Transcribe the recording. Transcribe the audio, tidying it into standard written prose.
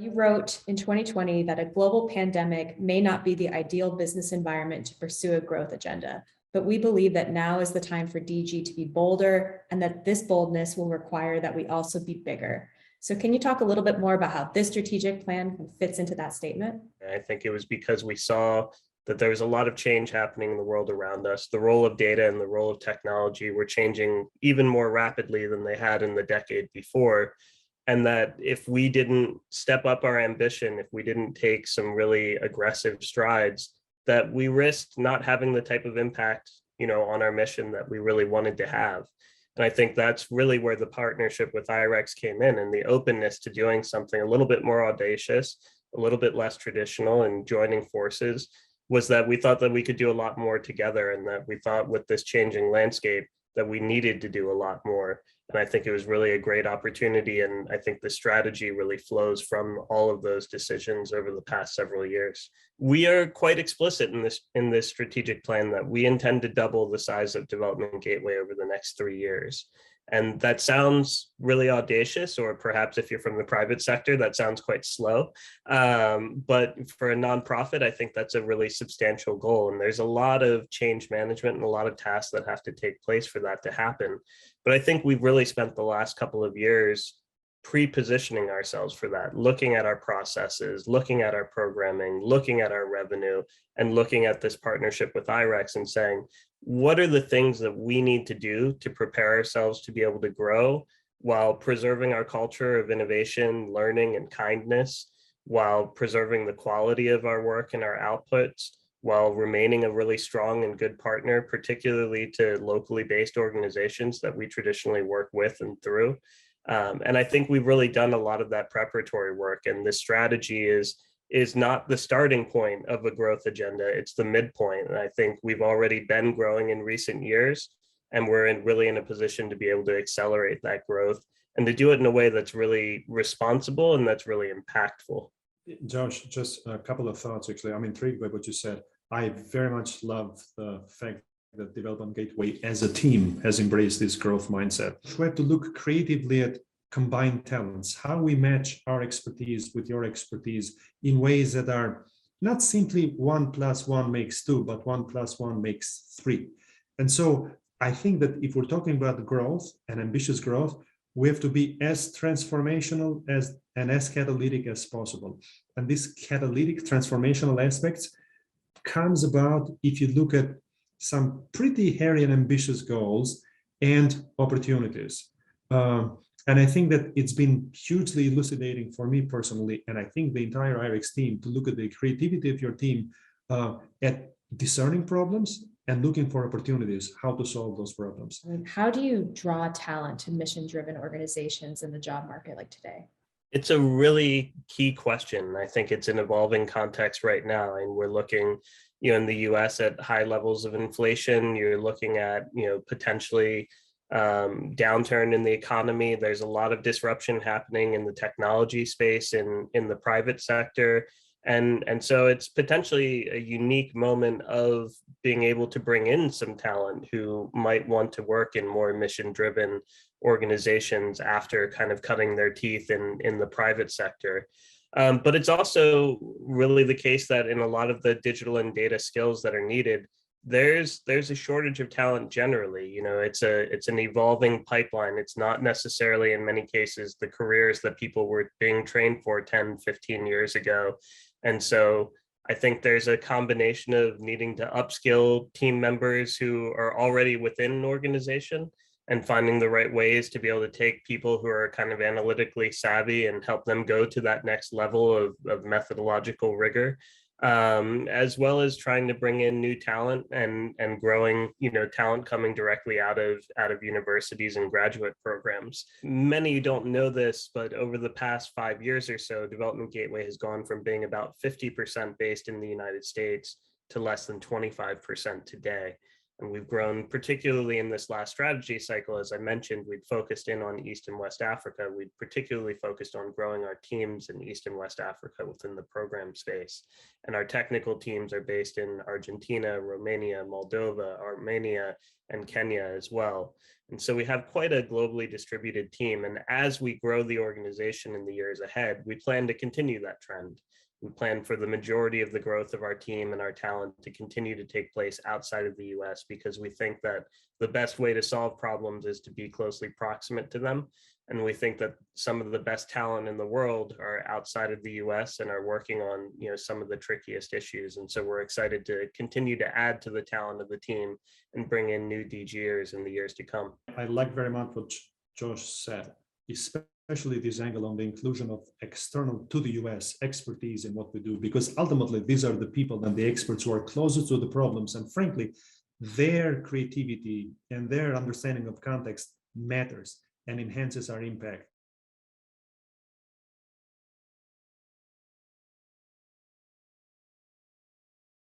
You wrote in 2020 that a global pandemic may not be the ideal business environment to pursue a growth agenda, but we believe that now is the time for DG to be bolder and that this boldness will require that we also be bigger. So can you talk a little bit more about how this strategic plan fits into that statement? I think it was because we saw that there was a lot of change happening in the world around us. The role of data and the role of technology were changing even more rapidly than they had in the decade before. And that if we didn't step up our ambition, if we didn't take some really aggressive strides, that we risked not having the type of impact, on our mission that we really wanted to have. And I think that's really where the partnership with IREX came in, and the openness to doing something a little bit more audacious, a little bit less traditional, and joining forces was that we thought that we could do a lot more together, and that we thought with this changing landscape that we needed to do a lot more. And I think it was really a great opportunity. And I think the strategy really flows from all of those decisions over the past several years. We are quite explicit in this strategic plan that we intend to double the size of Development Gateway over the next 3 years. And that sounds really audacious, or perhaps if you're from the private sector, that sounds quite slow. But for a nonprofit, I think that's a really substantial goal. And there's a lot of change management and a lot of tasks that have to take place for that to happen. But I think we've really spent the last couple of years pre-positioning ourselves for that, looking at our processes, looking at our programming, looking at our revenue, and looking at this partnership with IREX and saying, what are the things that we need to do to prepare ourselves to be able to grow while preserving our culture of innovation, learning, and kindness, while preserving the quality of our work and our outputs, while remaining a really strong and good partner, particularly to locally based organizations that we traditionally work with and through. And I think we've really done a lot of that preparatory work, and this strategy is not the starting point of a growth agenda, it's the midpoint. And I think we've already been growing in recent years, and we're really in a position to be able to accelerate that growth and to do it in a way that's really responsible and that's really impactful. Josh, just a couple of thoughts, actually. I'm intrigued by what you said. I very much love the fact that Development Gateway as a team has embraced this growth mindset. We have to look creatively at combined talents, how we match our expertise with your expertise in ways that are not simply 1 + 1 makes 2, but 1 + 1 makes 3. And so I think that if we're talking about growth and ambitious growth, we have to be as transformational and as catalytic as possible. And this catalytic transformational aspects comes about if you look at some pretty hairy and ambitious goals and opportunities. And I think that it's been hugely elucidating for me personally, and I think the entire IREX team, to look at the creativity of your team at discerning problems and looking for opportunities, how to solve those problems. How do you draw talent to mission-driven organizations in the job market like today? It's a really key question. I think it's an evolving context right now, and we're looking, in the US at high levels of inflation. You're looking at, potentially downturn in the economy. There's a lot of disruption happening in the technology space in the private sector. And so it's potentially a unique moment of being able to bring in some talent who might want to work in more mission-driven organizations after kind of cutting their teeth in the private sector. But it's also really the case that in a lot of the digital and data skills that are needed, there's a shortage of talent generally. It's an evolving pipeline. It's not necessarily in many cases the careers that people were being trained for 10, 15 years ago. And so I think there's a combination of needing to upskill team members who are already within an organization and finding the right ways to be able to take people who are kind of analytically savvy and help them go to that next level of methodological rigor, as well as trying to bring in new talent and growing, talent coming directly out of universities and graduate programs. Many don't know this, but over the past 5 years or so, Development Gateway has gone from being about 50% based in the United States to less than 25% today. And we've grown, particularly in this last strategy cycle, as I mentioned, we'd focused in on East and West Africa. We'd particularly focused on growing our teams in East and West Africa within the program space. And our technical teams are based in Argentina, Romania, Moldova, Armenia, and Kenya as well. And so we have quite a globally distributed team. And as we grow the organization in the years ahead, we plan to continue that trend. We plan for the majority of the growth of our team and our talent to continue to take place outside of the US, because we think that the best way to solve problems is to be closely proximate to them. And we think that some of the best talent in the world are outside of the US and are working on, some of the trickiest issues. And so we're excited to continue to add to the talent of the team and bring in new DGers in the years to come. I like very much what Josh said, especially this angle on the inclusion of external to the US expertise in what we do, because ultimately these are the people and the experts who are closest to the problems. And frankly, their creativity and their understanding of context matters and enhances our impact.